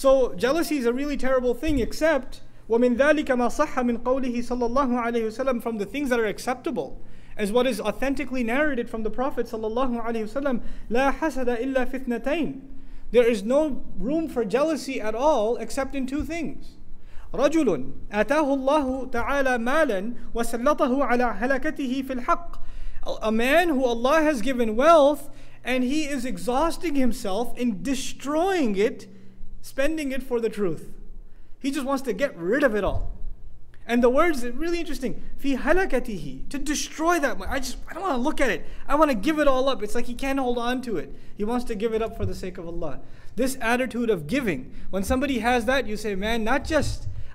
So jealousy is a really terrible thing, except وَمِن ذَلِكَ مَا صَحَّ مِن قَوْلِهِ صَلَّى اللَّهُ عَلَيْهِ وسلم, from the things that are acceptable, as what is authentically narrated from the Prophet sallallahu alaihi wasallam, لا حسد إلا في اثنتين. There is no room for jealousy at all except in two things. رجل آتاه الله تعالى مالا وسلطه على هلكته في الحق. A man who Allah has given wealth and he is exhausting himself in destroying it, spending it for the truth. He just wants to get rid of it all. And the words are really interesting. في هلكته, to destroy that. I don't want to look at it. I want to give it all up. It's like he can't hold on to it. He wants to give it up for the sake of Allah. This attitude of giving, when somebody has that, you say, man,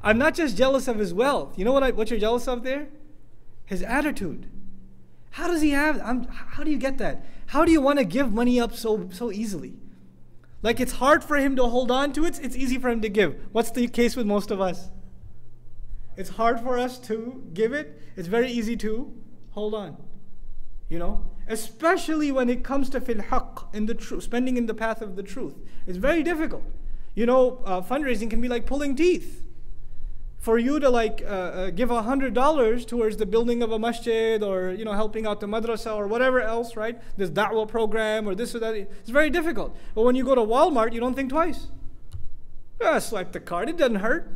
I'm not just jealous of his wealth. You know what you're jealous of there? His attitude. How does he have? How do you get that? How do you want to give money up so easily? Like it's hard for him to hold on to it. It's easy for him to give. What's the case with most of us? It's hard for us to give it. It's very easy to hold on. You know, especially when it comes to fil haqq, in the truth, spending in the path of the truth. It's very difficult. You know, fundraising can be like pulling teeth. For you to give $100 towards the building of a masjid, or helping out the madrasa or whatever else, right? This da'wah program or this or that, it's very difficult. But when you go to Walmart, you don't think twice. Swipe the card, it doesn't hurt.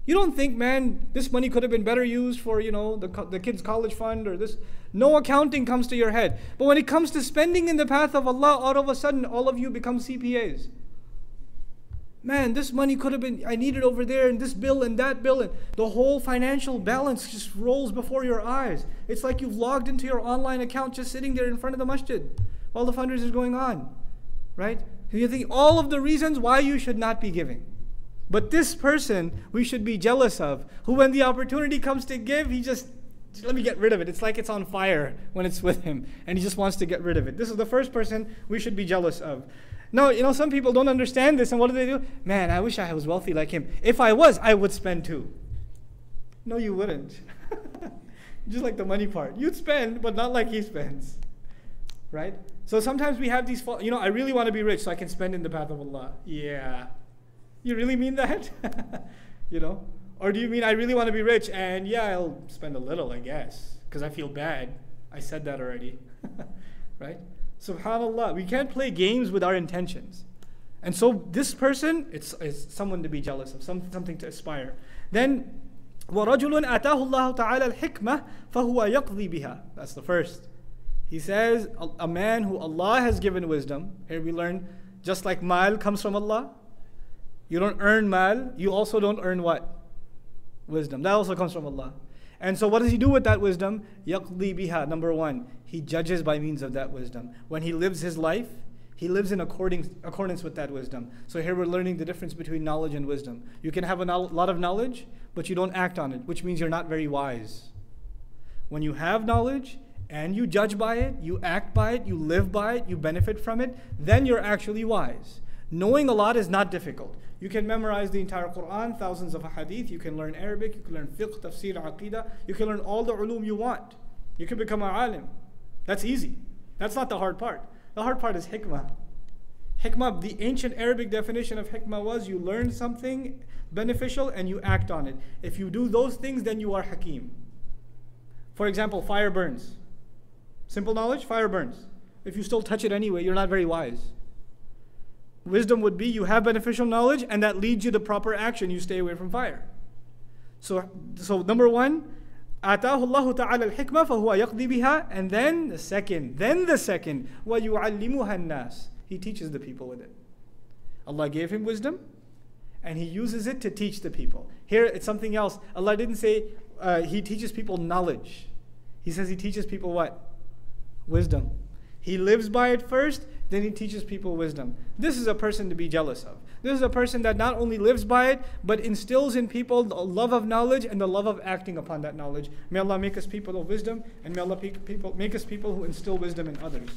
You don't think, man, this money could have been better used for the kids' college fund or this. No accounting comes to your head. But when it comes to spending in the path of Allah, all of a sudden all of you become CPAs. Man, this money could have been, I need it over there, and this bill and that bill, and the whole financial balance just rolls before your eyes. It's like you've logged into your online account just sitting there in front of the masjid while the fundraiser is going on, right? And you think all of the reasons why you should not be giving. But this person we should be jealous of, who when the opportunity comes to give, he just let me get rid of it. It's like it's on fire when it's with him, and he just wants to get rid of it. This is the first person we should be jealous of. No, some people don't understand this, and what do? Man, I wish I was wealthy like him. If I was, I would spend too. No, you wouldn't. Just like the money part. You'd spend, but not like he spends. Right? So sometimes we have these, I really want to be rich so I can spend in the path of Allah. Yeah. You really mean that? Or do you mean I really want to be rich and yeah, I'll spend a little, I guess, because I feel bad. I said that already. Right? SubhanAllah, we can't play games with our intentions. And so this person, it's someone to be jealous of, something to aspire. Then, وَرَجُلٌ آتَاهُ اللَّهُ تَعَالَى الْحِكْمَةِ فَهُوَ يَقْضِي بِهَا. That's the first. He says, a man who Allah has given wisdom. Here we learn, just like mal comes from Allah, you don't earn mal, you also don't earn what? Wisdom. That also comes from Allah. And so what does he do with that wisdom? يَقْضِي بِهَا. Number one, he judges by means of that wisdom. When he lives his life, he lives in accordance with that wisdom. So here we're learning the difference between knowledge and wisdom. You can have a lot of knowledge, but you don't act on it, which means you're not very wise. When you have knowledge and you judge by it, you act by it, you live by it, you benefit from it, then you're actually wise. Knowing a lot is not difficult. You can memorize the entire Quran, thousands of hadith, you can learn Arabic, you can learn fiqh, tafsir, aqidah, you can learn all the ulum you want. You can become an alim. That's easy. That's not the hard part. The hard part is hikmah. Hikmah, the ancient Arabic definition of hikmah was you learn something beneficial and you act on it. If you do those things, then you are hakim. For example, fire burns. Simple knowledge, fire burns. If you still touch it anyway, you're not very wise. Wisdom would be you have beneficial knowledge and that leads you to proper action. You stay away from fire. So number one, آتاه الله تعالى الحكمة فهو يقضي بها. And then the second, وَيُعَلِّمُهَا النَّاسِ. He teaches the people with it. Allah gave him wisdom and he uses it to teach the people. Here it's something else. Allah didn't say he teaches people knowledge. He says he teaches people what? Wisdom. He lives by it first, then he teaches people wisdom. This is a person to be jealous of. This is a person that not only lives by it, but instills in people the love of knowledge and the love of acting upon that knowledge. May Allah make us people of wisdom, and may Allah make us people who instill wisdom in others.